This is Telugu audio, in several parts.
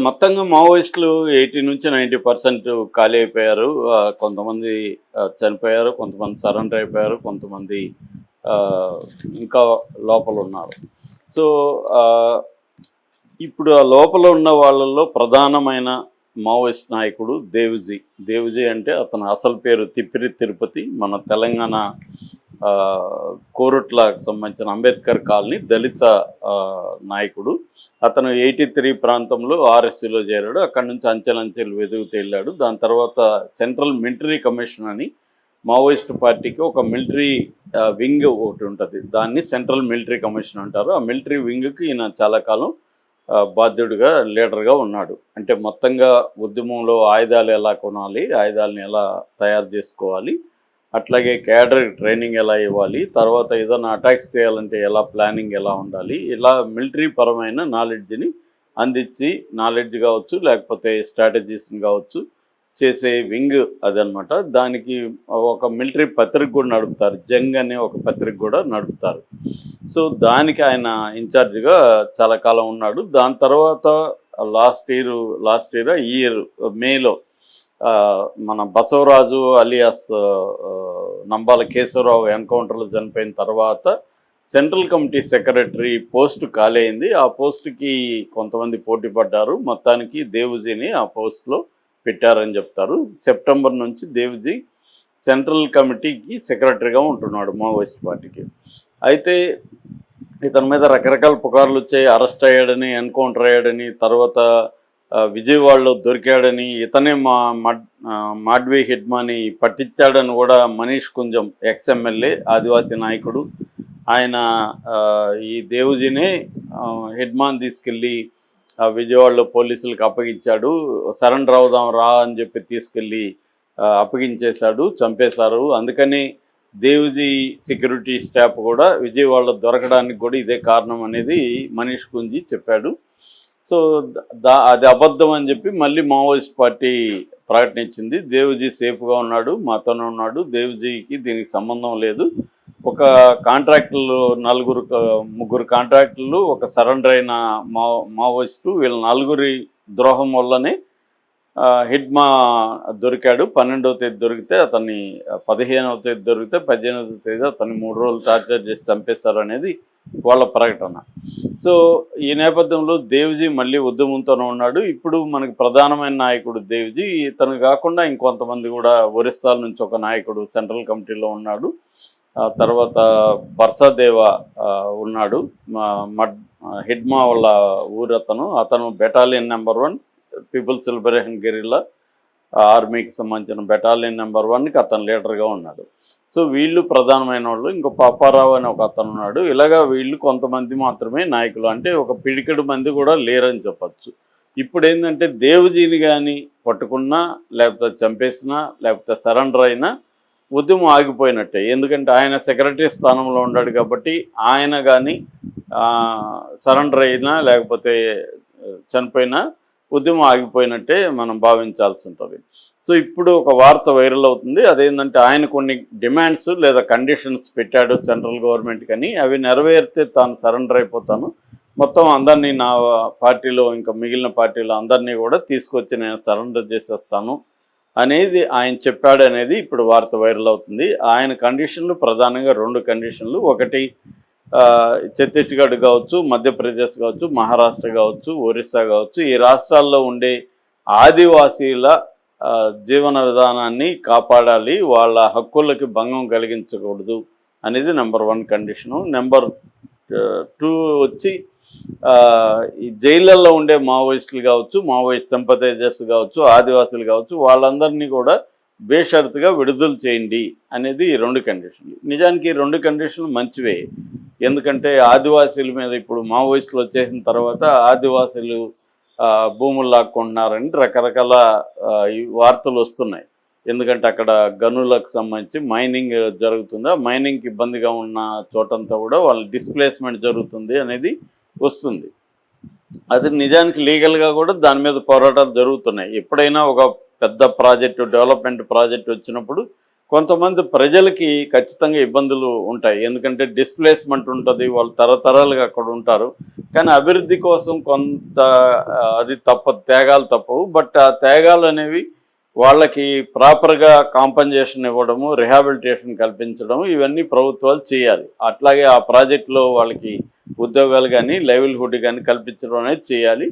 మొత్తంగా మావోయిస్టులు 80-90% ఖాళీ అయిపోయారు. కొంతమంది చనిపోయారు, కొంతమంది సరెండర్ అయిపోయారు, కొంతమంది ఆహ్, ఇంకా లోపలున్నారు. సో, ఆహ్, ఇప్పుడు ఆ లోపల ఉన్న వాళ్ళలో ప్రధానమైన మావోయిస్ట్ నాయకుడు దేవుజీ. దేవుజీ అంటే అతని అసలు పేరు తిప్పిరి తిరుపతి. మన తెలంగాణ కోరుట్లకు సంబంధించిన అంబేద్కర్ కాలనీ దళిత నాయకుడు. అతను 83 ప్రాంతంలో ఆర్ఎస్సీలో చేరాడు. అక్కడి నుంచి అంచెలంచెలు వెదుగుతూ వెళ్ళాడు. దాని తర్వాత సెంట్రల్ మిలిటరీ కమిషన్ అని మావోయిస్ట్ పార్టీకి ఒక మిలిటరీ వింగ్ ఒకటి ఉంటుంది. దాన్ని సెంట్రల్ మిలిటరీ కమిషన్ అంటారు. ఆ మిలిటరీ వింగ్కి ఈయన చాలా కాలం బాధ్యుడిగా లీడర్గా ఉన్నాడు. అంటే మొత్తంగా ఉద్యమంలో ఆయుధాలు ఎలా కొనాలి, ఆయుధాలను ఎలా తయారు చేసుకోవాలి, అట్లాగే క్యాడర్ ట్రైనింగ్ ఎలా ఇవ్వాలి, తర్వాత ఏదైనా అటాక్స్ చేయాలంటే ఎలా ప్లానింగ్ ఎలా ఉండాలి, ఇలా మిలిటరీ పరమైన నాలెడ్జ్ని అందించి, నాలెడ్జ్ కావచ్చు లేకపోతే స్ట్రాటజీస్ని కావచ్చు చేసే వింగ్ అదనమాట. దానికి ఒక మిలిటరీ పత్రిక కూడా నడుపుతారు. జంగ్ అనే ఒక పత్రిక కూడా నడుపుతారు. సో దానికి ఆయన ఇన్ఛార్జిగా చాలా కాలం ఉన్నాడు. దాని తర్వాత ఈ ఇయర్ మేలో మన బసవరాజు అలియాస్ నంబాల కేశవరావు ఎన్కౌంటర్లో చనిపోయిన తర్వాత సెంట్రల్ కమిటీ సెక్రటరీ పోస్టు ఖాళీ అయింది. ఆ పోస్టుకి కొంతమంది పోటీ పడ్డారు. మొత్తానికి దేవుజీని ఆ పోస్టులో పెట్టారని చెప్తారు. సెప్టెంబర్ నుంచి దేవుజీ సెంట్రల్ కమిటీకి సెక్రటరీగా ఉంటున్నాడు మావోయిస్ట్ పార్టీకి. అయితే ఇతని మీద రకరకాల పుకార్లు వచ్చాయి. అరెస్ట్ అయ్యాడని, ఎన్కౌంటర్ అయ్యాడని, తర్వాత విజయవాడలో దొరికాడని, ఇతనే మాడ్వీ హిడ్మాని పట్టించాడని కూడా మనీష్ కుంజం ఎక్స్ఎమ్మెల్యే ఆదివాసీ నాయకుడు ఆయన ఈ దేవుజీనే హిడ్మాన్ తీసుకెళ్ళి విజయవాడలో పోలీసులకు అప్పగించాడు. సరెండర్ అవుదాం రా అని చెప్పి తీసుకెళ్ళి అప్పగించేశాడు, చంపేశారు. అందుకని దేవుజీ సెక్యూరిటీ స్టాఫ్ కూడా విజయవాడలో దొరకడానికి కూడా ఇదే కారణం అనేది మనీష్ కుంజి చెప్పాడు. సో అది అబద్ధం అని చెప్పి మళ్ళీ మావోయిస్ట్ పార్టీ ప్రకటించింది. దేవుజీ సేఫ్గా ఉన్నాడు, మాతోనే ఉన్నాడు, దేవుజీకి దీనికి సంబంధం లేదు. ఒక కాంట్రాక్టులు ముగ్గురు కాంట్రాక్టులు, ఒక సరెండర్ అయిన మావోయిస్టు, వీళ్ళ నలుగురి ద్రోహం వల్లనే హిడ్మా దొరికాడు. 12వ తేదీ దొరికితే అతన్ని, 15వ తేదీ దొరికితే 18వ తేదీ అతన్ని 3 రోజులు టార్చర్ చేసి చంపేశారు అనేది వాళ్ళ ప్రకటన. సో ఈ నేపథ్యంలో దేవుజీ మళ్ళీ ఉద్యమంతోనే ఉన్నాడు. ఇప్పుడు మనకి ప్రధానమైన నాయకుడు దేవుజీ. ఇతను కాకుండా ఇంకొంతమంది కూడా ఒరిస్సాల నుంచి ఒక నాయకుడు సెంట్రల్ కమిటీలో ఉన్నాడు. తర్వాత బర్సాదేవ ఉన్నాడు, హిడ్మా వాళ్ళ అతను battalion number 1 people's liberation guerrilla ఆర్మీకి సంబంధించిన బెటాలియన్ నెంబర్ 1కి అతను లీడర్గా ఉన్నాడు. సో వీళ్ళు ప్రధానమైన వాళ్ళు. ఇంకో పాపారావు అని ఒక అతను ఉన్నాడు. ఇలాగా వీళ్ళు కొంతమంది మాత్రమే నాయకులు, అంటే ఒక పిడికెడు మంది కూడా లేరని చెప్పచ్చు. ఇప్పుడు ఏంటంటే దేవుజీని కానీ పట్టుకున్నా, లేకపోతే చంపేసినా, లేకపోతే సరెండర్ అయినా ఉద్యమం ఆగిపోయినట్టే. ఎందుకంటే ఆయన సెక్రటరీ స్థానంలో ఉన్నాడు కాబట్టి ఆయన కానీ సరెండర్ అయినా లేకపోతే చనిపోయినా ఉద్యమం ఆగిపోయినట్టే మనం భావించాల్సి ఉంటుంది. సో ఇప్పుడు ఒక వార్త వైరల్ అవుతుంది. అదేంటంటే ఆయన కొన్ని డిమాండ్స్ లేదా కండిషన్స్ పెట్టాడు సెంట్రల్ గవర్నమెంట్ కానీ, అవి నెరవేరితే తాను సరెండర్ అయిపోతాను, మొత్తం అందరినీ నా పార్టీలో ఇంకా మిగిలిన పార్టీలో అందరినీ కూడా తీసుకొచ్చి నేను సరెండర్ చేసేస్తాను అనేది ఆయన చెప్పాడు అనేది ఇప్పుడు వార్త వైరల్ అవుతుంది. ఆయన కండిషన్లు ప్రధానంగా 2 కండిషన్లు. ఒకటి ఛత్తీస్గఢ్ కావచ్చు, మధ్యప్రదేశ్ కావచ్చు, మహారాష్ట్ర కావచ్చు, ఒరిస్సా కావచ్చు, ఈ రాష్ట్రాల్లో ఉండే ఆదివాసీల జీవన విధానాన్ని కాపాడాలి, వాళ్ళ హక్కులకి భంగం కలిగించకూడదు అనేది నెంబర్ 1 కండిషను. నెంబర్ 2 వచ్చి ఈ జైళ్ళల్లో ఉండే మావోయిస్టులు కావచ్చు, మావోయిస్ట్ సింపథైజర్స్ కావచ్చు, ఆదివాసులు కావచ్చు, వాళ్ళందరినీ కూడా బేషరతుగా విడుదల చేయండి అనేది ఈ 2 కండిషన్లు. నిజానికి ఈ 2 కండిషన్లు మంచివే. ఎందుకంటే ఆదివాసీల మీద ఇప్పుడు మావోయిస్టులు వచ్చేసిన తర్వాత ఆదివాసీలు భూములు లాక్కుంటున్నారని రకరకాల వార్తలు వస్తున్నాయి. ఎందుకంటే అక్కడ గనులకు సంబంధించి మైనింగ్ జరుగుతుంది, ఆ మైనింగ్కి ఇబ్బందిగా ఉన్న చోటంతా కూడా వాళ్ళ డిస్ప్లేస్మెంట్ జరుగుతుంది అనేది వస్తుంది. అది నిజానికి లీగల్గా కూడా దాని మీద పోరాటాలు జరుగుతున్నాయి. ఎప్పుడైనా ఒక పెద్ద ప్రాజెక్టు, డెవలప్మెంట్ ప్రాజెక్ట్ వచ్చినప్పుడు కొంతమంది ప్రజలకి ఖచ్చితంగా ఇబ్బందులు ఉంటాయి. ఎందుకంటే డిస్ప్లేస్మెంట్ ఉంటుంది, వాళ్ళు తరతరాలుగా అక్కడ ఉంటారు. కానీ అభివృద్ధి కోసం కొంత అది తప్పదు, త్యాగాలు తప్పవు. బట్ ఆ త్యాగాలు అనేవి వాళ్ళకి ప్రాపర్గా కాంపన్సేషన్ ఇవ్వడము, రిహాబిలిటేషన్ కల్పించడము, ఇవన్నీ ప్రభుత్వాలు చేయాలి. అట్లాగే ఆ ప్రాజెక్టులో వాళ్ళకి ఉద్యోగాలు కానీ లైవ్లీహుడ్ కానీ కల్పించడం అనేది చేయాలి.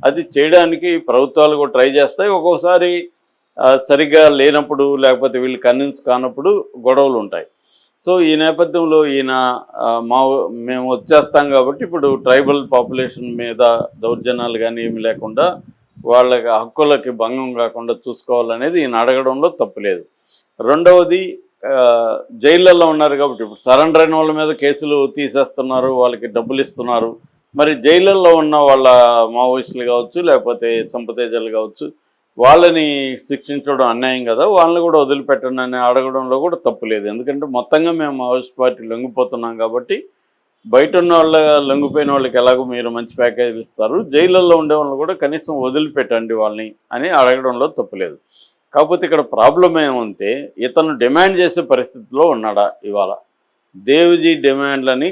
అది చేయడానికి ప్రభుత్వాలు కూడా ట్రై చేస్తాయి. ఒక్కోసారి సరిగ్గా లేనప్పుడు, లేకపోతే వీళ్ళు కన్విన్స్ కానప్పుడు గొడవలు ఉంటాయి. సో ఈ నేపథ్యంలో ఈయన మేము వచ్చేస్తాం కాబట్టి ఇప్పుడు ట్రైబల్ పాపులేషన్ మీద దౌర్జన్యాలు కానీ ఏమి లేకుండా వాళ్ళకి హక్కులకి భంగం కాకుండా చూసుకోవాలనేది ఈయన అడగడంలో తప్పులేదు. రెండవది, జైళ్ళల్లో ఉన్నారు కాబట్టి ఇప్పుడు సరెండర్ అయిన వాళ్ళ మీద కేసులు తీసేస్తున్నారు, వాళ్ళకి డబ్బులు ఇస్తున్నారు. మరి జైళ్ళల్లో ఉన్న వాళ్ళ మావోయిస్టులు కావచ్చు, లేకపోతే సంపతేజాలు కావచ్చు, వాళ్ళని శిక్షించడం అన్యాయం కదా, వాళ్ళని కూడా వదిలిపెట్టండి అని అడగడంలో కూడా తప్పు లేదు. ఎందుకంటే మొత్తంగా మేము మావోయిస్ట్ పార్టీ లొంగిపోతున్నాం కాబట్టి బయట ఉన్న వాళ్ళ లొంగిపోయిన వాళ్ళకి ఎలాగో మీరు మంచి ప్యాకేజీలు ఇస్తారు, జైళ్ళల్లో ఉండే వాళ్ళని కూడా కనీసం వదిలిపెట్టండి వాళ్ళని అని అడగడంలో తప్పు లేదు. కాకపోతే ఇక్కడ ప్రాబ్లం ఏమంటే ఇతను డిమాండ్ చేసే పరిస్థితిలో ఉన్నాడా ఇవాళ? దేవ్జీ డిమాండ్లని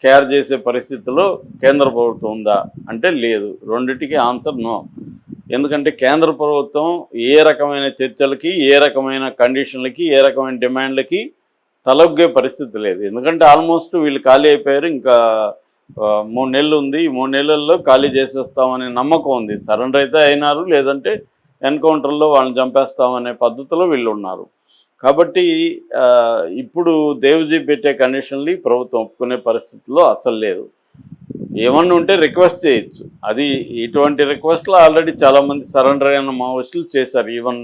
కేర్ చేసే పరిస్థితిలో కేంద్ర ప్రభుత్వం ఉందా అంటే లేదు. రెండిటికి ఆన్సర్ నో. ఎందుకంటే కేంద్ర ప్రభుత్వం ఏ రకమైన చర్చలకి, ఏ రకమైన కండిషన్లకి, ఏ రకమైన డిమాండ్లకి తలొగ్గే పరిస్థితి లేదు. ఎందుకంటే ఆల్మోస్ట్ వీళ్ళు ఖాళీ అయిపోయారు. ఇంకా 3 నెలలు ఉంది, ఈ 3 నెలల్లో ఖాళీ చేసేస్తామనే నమ్మకం ఉంది. సరెండర్ అయితే అయినారు, లేదంటే ఎన్కౌంటర్లో వాళ్ళని చంపేస్తామనే పద్ధతిలో వీళ్ళు ఉన్నారు. కాబట్టి ఇప్పుడు దేవ్జీ పెట్టే కండిషన్లు ప్రభుత్వం ఒప్పుకునే పరిస్థితిలో అసలు లేదు. ఏమన్నా ఉంటే రిక్వెస్ట్ చేయొచ్చు. అది ఇటువంటి రిక్వెస్ట్లు ఆల్రెడీ చాలామంది సరెండర్ అయిన మావోయిస్టులు చేశారు. ఈవెన్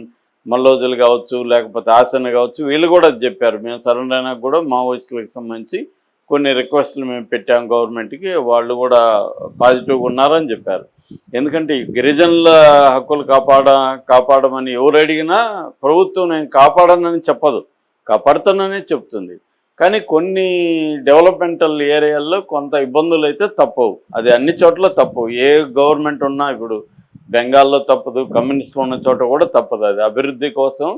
మల్లోజులు కావచ్చు, లేకపోతే ఆసన కావచ్చు, వీళ్ళు కూడా చెప్పారు మేము సరెండర్ అయినా కూడా మావోయిస్టులకు సంబంధించి కొన్ని రిక్వెస్ట్లు మేము పెట్టాం గవర్నమెంట్కి, వాళ్ళు కూడా పాజిటివ్గా ఉన్నారని చెప్పారు. ఎందుకంటే ఈ గిరిజనుల హక్కులు కాపాడమని ఎవరు అడిగినా ప్రభుత్వం నేను కాపాడనని చెప్పదు, కాపాడుతాననే చెప్తుంది. కానీ కొన్ని డెవలప్మెంటల్ ఏరియాల్లో కొంత ఇబ్బందులు అయితే తప్పవు. అది అన్ని చోట్ల తప్పవు. ఏ గవర్నమెంట్ ఉన్నా ఇప్పుడు బెంగాల్లో తప్పదు, కమ్యూనిస్టులు ఉన్న చోట కూడా తప్పదు. అది అభివృద్ధి కోసం